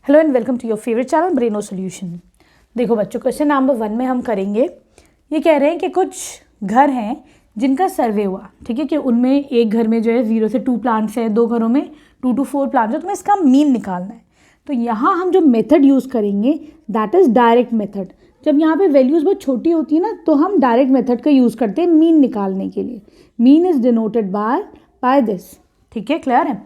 Hello and welcome to your favourite channel Braino Solution. देखो बच्चों, question number 1 में हम करेंगे, ये कह रहे हैं कि कुछ घर हैं जिनका सर्वे हुआ, ठीक है, कि उनमें एक घर में जो है 0 से 2 प्लांट्स हैं, 2 घरों में 2 to 4 प्लांट्स हैं, तुम्हें इसका मीन निकालना है। तो यहाँ हम जो मेथड यूज़ करेंगे दैट इज़ डायरेक्ट मेथड। जब यहाँ पे वैल्यूज़ बहुत छोटी होती है ना, तो हम डायरेक्ट मेथड का यूज़ करते हैं मीन निकालने के लिए। Mean is denoted by this, ठीक है, क्लियर है।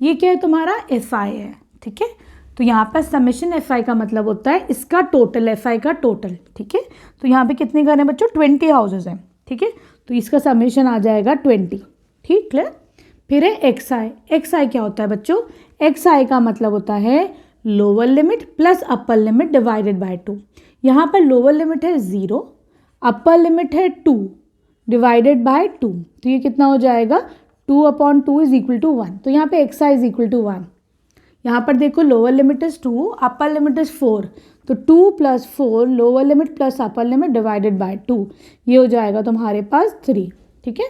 ये क्या है, तुम्हारा एफ आई है, ठीक है। तो यहाँ पर समेशन एफ आई का मतलब होता है इसका टोटल, एफ आई का टोटल, ठीक है। तो यहाँ पे कितने घर हैं बच्चों, 20 हाउसेज हैं, ठीक है। तो इसका समेशन आ जाएगा 20, ठीक, क्लियर। फिर है एक्स आई। एक्स आई क्या होता है बच्चों, एक्स आई का मतलब होता है lower limit plus upper limit divided by 2। यहाँ पर लोअर लिमिट है 0, अपर लिमिट है 2 डिवाइडेड बाय 2। तो ये कितना हो जाएगा, 2/2 इज इक्वल टू 1। तो यहाँ पे x i is equal to 1। यहाँ पर देखो lower limit is 2, upper limit is 4, तो 2 + 4 lower limit plus upper limit divided by 2, ये हो जाएगा तुम्हारे पास 3, ठीक है।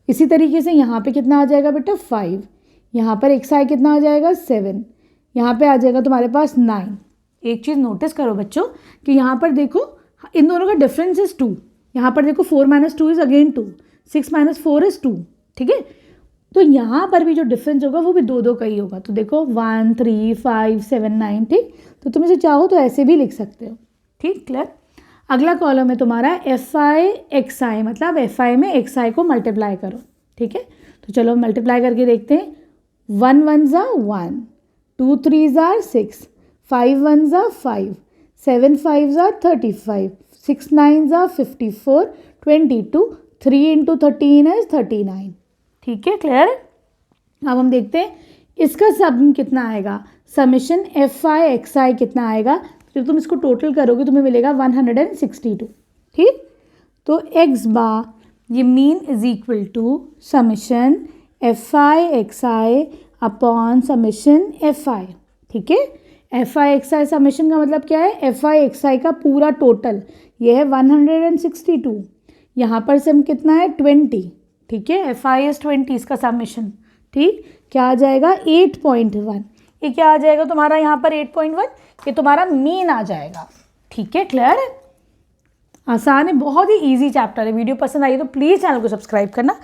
इसी तरीके से यहाँ पे कितना आ जाएगा बेटा, 5। यहाँ पर एक्स आई कितना आ जाएगा, 7। यहाँ पे आ जाएगा तुम्हारे पास 9। एक चीज़ नोटिस करो बच्चों कि यहाँ पर देखो इन दोनों का डिफरेंस इज 2। यहाँ पर देखो 4 - 2 इज अगेन 2, 6 - 4 इज 2, ठीक है। तो यहाँ पर भी जो डिफरेंस होगा वो भी 2 का ही होगा। तो देखो 1, 3, 5, 7, 9, ठीक। तो तुम इसे चाहो तो ऐसे भी लिख सकते हो, ठीक, क्लियर। अगला कॉलम है तुम्हारा एफ आई एक्स आई, मतलब एफ आई में एक्स आई को मल्टीप्लाई करो, ठीक है। तो चलो मल्टीप्लाई करके देखते हैं। 1 1s are 1, 2 3s are 6, 5 1s are 5, 7 5s are 35, 6 9s are 54, 22, 3 into 13 is 39, ठीक है, क्लियर। अब हम देखते हैं इसका सम कितना आएगा, समेशन एफ आई एक्स आई कितना आएगा। जब तुम इसको टोटल करोगे तुम्हें मिलेगा 162, ठीक। तो एक्स बार ये mean is equal to summation f i x i upon summation f आई, ठीक है। F i x i summation का मतलब क्या है, एफ आई एक्स आई का पूरा टोटल, ये है 162। यहाँ पर सम कितना है, 20, ठीक है। एफ आई इज 20, इसका समेशन, ठीक। क्या आ जाएगा, 8.1। ये क्या आ जाएगा तुम्हारा यहाँ पर 8.1, ये तुम्हारा मीन आ जाएगा, ठीक है, क्लियर है। आसान है, बहुत ही इजी चैप्टर है। वीडियो पसंद आई तो प्लीज़ चैनल को सब्सक्राइब करना।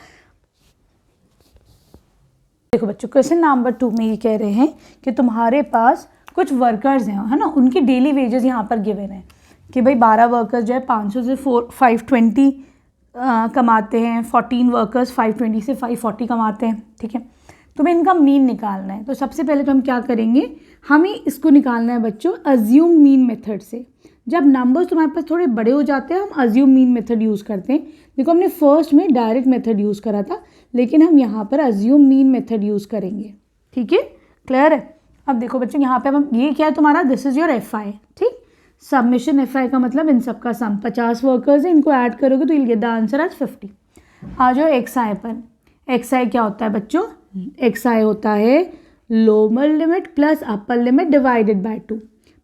देखो बच्चों, क्वेश्चन नंबर 2 में ये कह रहे हैं कि तुम्हारे पास कुछ वर्कर्स हैं, है ना, उनकी डेली वेजेस यहाँ पर गिवन है कि भाई 12 वर्कर्स जो है 500 से 520 कमाते हैं, 14 वर्कर्स 520 से 540 कमाते हैं, ठीक है। तुम्हें इनका मीन निकालना है। तो सबसे पहले तो हम क्या करेंगे, हमें इसको निकालना है बच्चों अज्यूम मीन मेथड से। जब नंबर्स तुम्हारे पास थोड़े बड़े हो जाते हैं हम अज्यूम मीन मेथड यूज़ करते हैं। देखो हमने फर्स्ट में डायरेक्ट मेथड यूज़ करा था, लेकिन हम यहाँ पर अज्यूम मीन मेथड यूज़ करेंगे, ठीक है, क्लियर है। अब देखो बच्चों यहाँ पे हम, ये क्या है तुम्हारा, दिस इज़ योर एफ आई, ठीक। सबमिशन एफ आई का मतलब इन सब का सम, 50 वर्कर्स हैं, इनको ऐड करोगे तो ये द आंसर आज 50। आ जाओ एक्स आई पर। एक्स आई क्या होता है बच्चों, एक्स आई होता है lower limit plus upper limit divided by 2।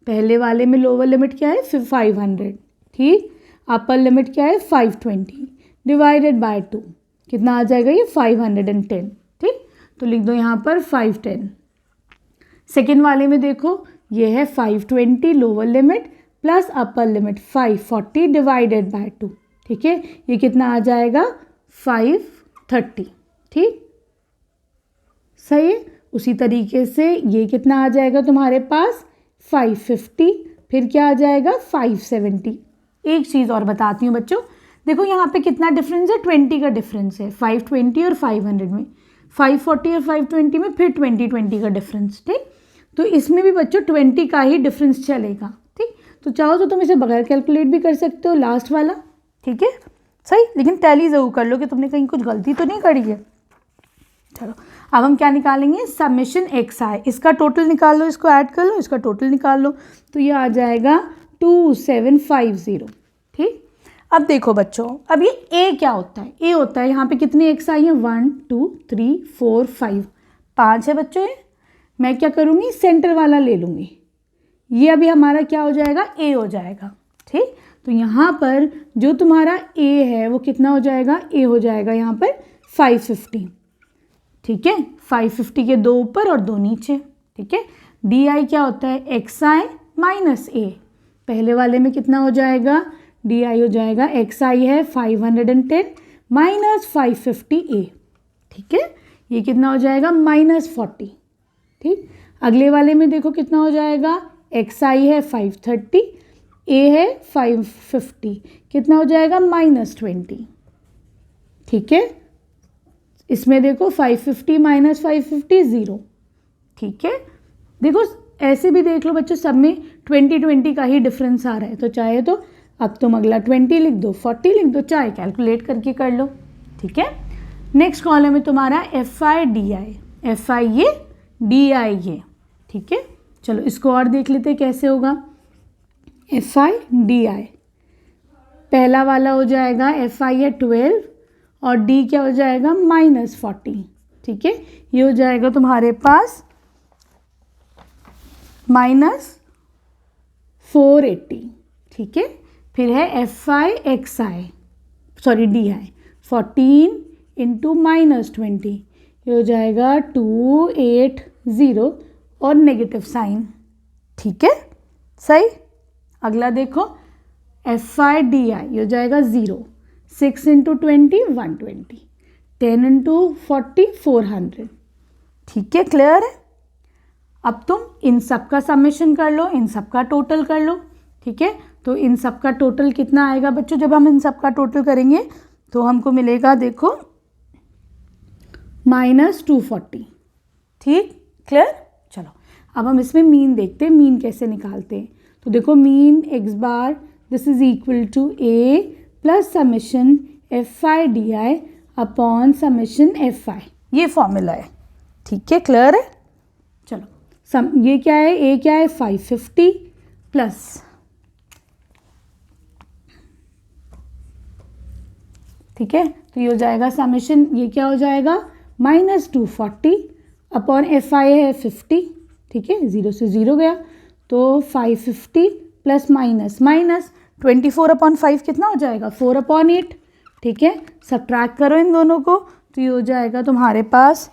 पहले वाले में लोअर लिमिट क्या है 500, ठीक। अपर लिमिट क्या है 520 डिवाइडेड बाय 2, कितना आ जाएगा ये 510, ठीक। तो लिख दो यहाँ पर 510। सेकेंड वाले में देखो ये है 520 lower limit plus upper limit 540 divided by 2, ठीक है। ये कितना आ जाएगा 530, ठीक, सही है। उसी तरीके से ये कितना आ जाएगा तुम्हारे पास 550, फिर क्या आ जाएगा 570। एक चीज़ और बताती हूँ बच्चों, देखो यहाँ पे कितना डिफरेंस है, 20 का डिफरेंस है 520 और 500 में, 540 और 520 में फिर 20 का डिफरेंस, ठीक। तो इसमें भी बच्चों 20 का ही डिफरेंस चलेगा, ठीक। तो चाहो तो तुम इसे बगैर कैलकुलेट भी कर सकते हो, लास्ट वाला, ठीक है, सही। लेकिन टैली ज़रूर कर लो कि तुमने कहीं कुछ गलती तो नहीं करी है। चलो अब हम क्या निकालेंगे, समेशन एक्स आई, इसका टोटल निकाल लो, इसको ऐड कर लो, इसका टोटल निकाल लो, तो ये आ जाएगा 2750, ठीक। अब देखो बच्चों, अब ये ए क्या होता है, ए होता है यहाँ पे कितने एक्स आई हैं, 1 2 3 4 5, 5 है बच्चों। ये मैं क्या करूँगी, सेंटर वाला ले लूँगी, ये अभी हमारा क्या हो जाएगा, ए हो जाएगा, ठीक। तो यहाँ पर जो तुम्हारा ए है वो कितना हो जाएगा, ए हो जाएगा यहाँ पर 550, ठीक है। 550 के 2 ऊपर और 2 नीचे, ठीक है। डी आई क्या होता है, एक्स आई माइनस ए। पहले वाले में कितना हो जाएगा, डी आई हो जाएगा एक्स आई है 510 माइनस 550 ए, ठीक है, ये कितना हो जाएगा -40, ठीक। अगले वाले में देखो कितना हो जाएगा, एक्स आई है 530, ए है 550, कितना हो जाएगा -20, ठीक है। इसमें देखो 550 माइनस 550 0, ठीक है। देखो ऐसे भी देख लो बच्चों, सब में 20 का ही डिफरेंस आ रहा है, तो चाहे तो अब तुम अगला 20 लिख दो, 40 लिख दो, चाहे कैलकुलेट करके कर लो, ठीक है। नेक्स्ट कॉलम है तुम्हारा F i d I, F i ये, डी आई ये, ठीक है। चलो इसको और देख लेते कैसे होगा, एफ आई डी आई, पहला वाला हो जाएगा एफ आई है 12 और डी क्या हो जाएगा -40, ठीक है। ये हो जाएगा तुम्हारे पास -480, ठीक है। फिर है f i x I, sorry D I, 14 into -20, ये हो जाएगा 280 और नेगेटिव साइन, ठीक है, सही। अगला देखो एफ आई डी आई, ये हो जाएगा 0, 6 इंटू 20 120, 10 इंटू 40 400, ठीक है, क्लियर है। अब तुम इन सब का समेशन कर लो, इन सब का टोटल कर लो, ठीक है। तो इन सब का टोटल कितना आएगा बच्चों, जब हम इन सब का टोटल करेंगे तो हमको मिलेगा देखो -240, ठीक, क्लियर। चलो अब हम इसमें मीन देखते हैं, मीन कैसे निकालते हैं। तो देखो mean x bar this is equal to A plus summation f i d i upon summation f i, ये फॉर्मूला है, ठीक है, क्लियर है। चलो ये क्या है, ए क्या है 550 प्लस ठीक है, तो ये हो जाएगा समेशन, ये क्या हो जाएगा -240 अपॉन एफ आई है 50, ठीक है, 0 से 0 गया, तो 550 प्लस माइनस 24 अपॉन 5 कितना हो जाएगा 4/8, ठीक है। सब्ट्रैक्ट करो इन दोनों को, तो ये हो जाएगा तुम्हारे पास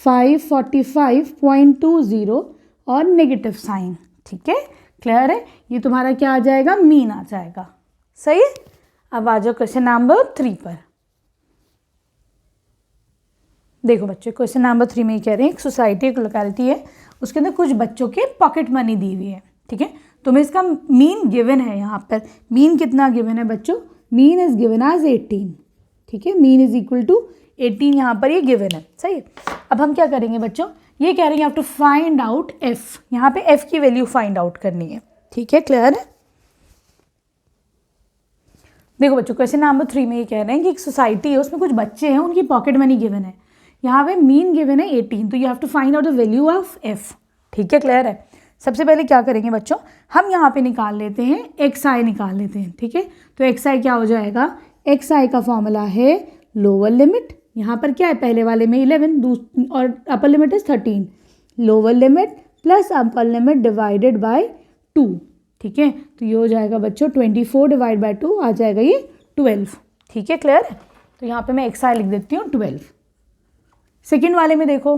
545.20 और नेगेटिव साइन, ठीक है, क्लियर है। ये तुम्हारा क्या आ जाएगा, मीन आ जाएगा, सही है। अब आ जाओ क्वेश्चन नंबर 3 पर। देखो बच्चों क्वेश्चन नंबर 3 में कह रहे हैं एक सोसाइटी, एक लोकेलिटी है, उसके अंदर कुछ बच्चों के पॉकेट मनी दी हुई है, ठीक है। तुम्हें इसका मीन गिवन है, यहाँ पर मीन कितना गिवन है बच्चों, मीन इज गिवन एज 18, ठीक है, मीन इज इक्वल टू 18 यहाँ पर ये गिवन है, सही है। अब हम क्या करेंगे बच्चों, ये कह रहे हैं you have to find out f, यहाँ पे एफ की वैल्यू फाइंड आउट करनी है, ठीक है, क्लियर है। देखो बच्चों क्वेश्चन नंबर 3 में ये कह रहे हैं कि एक सोसाइटी है, उसमें कुछ बच्चे हैं, उनकी पॉकेट मनी गिवन है, यहाँ पे मीन गिवन है 18, तो you have to find out the value of f, ठीक है, क्लियर है। सबसे पहले क्या करेंगे बच्चों, हम यहाँ पे निकाल लेते हैं एक्स आई निकाल लेते हैं, ठीक है। तो एक्स आई क्या हो जाएगा, एक्स आई का फॉर्मूला है लोअर लिमिट, यहाँ पर क्या है पहले वाले में 11 और अपर limit is 13, lower limit plus upper limit divided by 2, ठीक है। तो ये हो जाएगा बच्चों 24 डिवाइड बाय 2 आ जाएगा ये 12, ठीक है, क्लियर है। तो यहाँ पे मैं एक्स आई लिख देती हूँ 12। सेकेंड वाले में देखो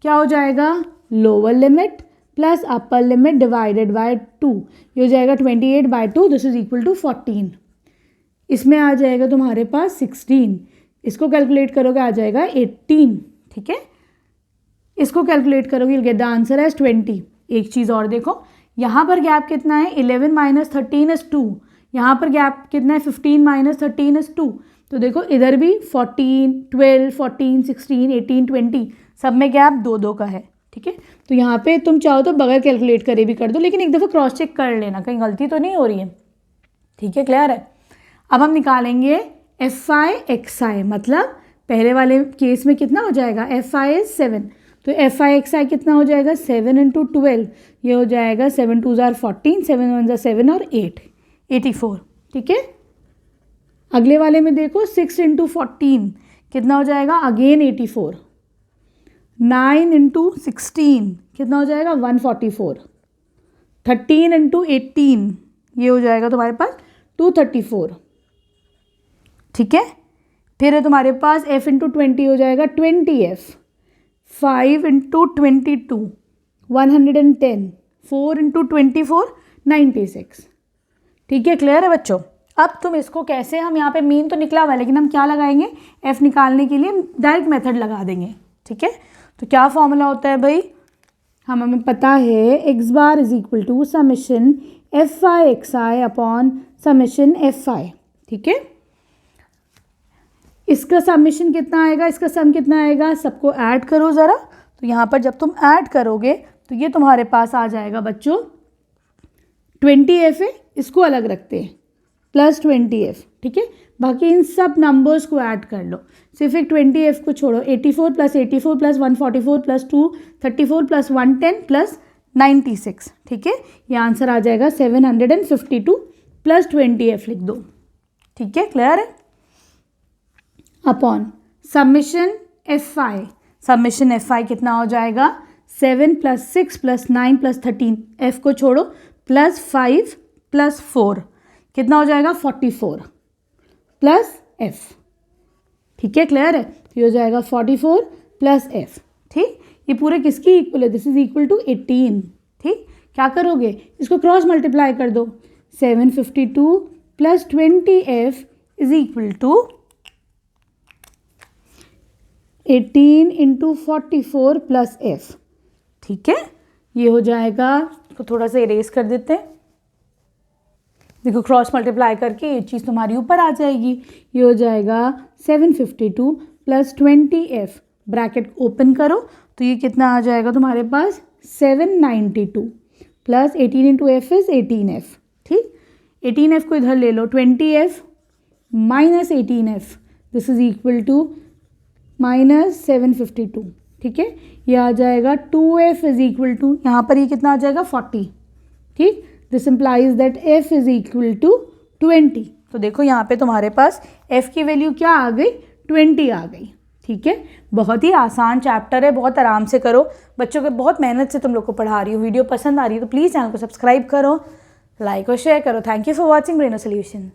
क्या हो जाएगा, lower limit plus upper limit divided by 2, ये हो जाएगा 28 by 2, this is equal to 14। इसमें आ जाएगा तुम्हारे पास 16, इसको कैलकुलेट करोगे आ जाएगा 18, ठीक है। इसको कैलकुलेट करोगे you'll get the answer as 20। एक चीज़ और देखो, यहाँ पर गैप कितना है 11 माइनस 13 इज 2, यहाँ पर गैप कितना है 15 माइनस 13 इज 2, तो देखो इधर भी 14, 12, 14, 16, 18, 20 सब में गैप 2-2 का है, ठीक है। तो यहाँ पे तुम चाहो तो बगैर कैलकुलेट करे भी कर दो, लेकिन एक दफ़ा क्रॉस चेक कर लेना कहीं गलती तो नहीं हो रही है, ठीक है, क्लियर है। अब हम निकालेंगे एफ आई एक्स आई, मतलब पहले वाले केस में कितना हो जाएगा, एफ आई इज 7, तो एफ आई एक्स आई कितना हो जाएगा 7 इंटू 12, ये हो जाएगा 7 2 ज़ार 14, 7 1 ज़ार 7 और 8 84, ठीक है। अगले वाले में देखो 6 इंटू 14 कितना हो जाएगा अगेन 84, 9 इंटू 16 कितना हो जाएगा 144, 13 इंटू 18 ये हो जाएगा तुम्हारे पास 234, ठीक है। फिर है तुम्हारे पास f इंटू 20 हो जाएगा 20f, 5 इंटू 22 110, 4 इंटू 24, 96। ठीक है, क्लियर है बच्चों। अब तुम इसको कैसे, हम यहाँ पे मीन तो निकला हुआ है लेकिन हम क्या लगाएंगे, एफ निकालने के लिए डायरेक्ट मेथड लगा देंगे। ठीक है, तो क्या फॉर्मूला होता है भाई, हमें पता है x bar is equal to summation f i x i upon summation f आई। ठीक है, इसका समेशन कितना आएगा, इसका सम कितना आएगा, सबको ऐड करो ज़रा। तो यहाँ पर जब तुम ऐड करोगे तो ये तुम्हारे पास आ जाएगा बच्चों 20f है, इसको अलग रखते हैं, प्लस 20f। ठीक है, बाकी इन सब नंबर्स को ऐड कर लो, सिर्फ एक 20f को छोड़ो। 84 plus 84 plus 144 plus 234 plus 110 plus 96। ठीक है, ये आंसर आ जाएगा 752 प्लस 20f लिख दो। ठीक है, क्लियर है। अपॉन समेशन एफ आई, समेशन एफ आई कितना हो जाएगा, 7 प्लस 6 प्लस 9 प्लस 13, एफ को छोड़ो, प्लस 5 प्लस 4 कितना हो जाएगा 44 प्लस एफ। ठीक है, क्लियर है। तो ये हो जाएगा 44 प्लस एफ। ठीक, ये पूरे किसकी इक्वल है, दिस इज इक्वल टू 18। ठीक, क्या करोगे, इसको क्रॉस मल्टीप्लाई कर दो, 752 plus 20f is equal to 18 into 44 plus f. ठीक है, ये हो जाएगा, इसको थोड़ा सा इरेज कर देते हैं, देखो क्रॉस मल्टीप्लाई करके ये चीज़ तुम्हारी ऊपर आ जाएगी। ये हो जाएगा 752 प्लस 20f, ब्रैकेट ओपन करो तो ये कितना आ जाएगा तुम्हारे पास 792 plus 18 into f is 18f। ठीक, 18f को इधर ले लो, 20f minus 18f, this is equal to minus 752। ठीक है, ये आ जाएगा 2f इज इक्वल टू, यहाँ पर ये कितना आ जाएगा 40। ठीक, this implies that f is equal to 20। तो देखो यहाँ पे तुम्हारे पास f की वैल्यू क्या आ गई, 20 आ गई। ठीक है, बहुत ही आसान चैप्टर है, बहुत आराम से करो बच्चों के, बहुत मेहनत से तुम लोग को पढ़ा रही हूँ। वीडियो पसंद आ रही है तो प्लीज़ चैनल को सब्सक्राइब करो, लाइक और शेयर करो। Thank you for watching Braino solution.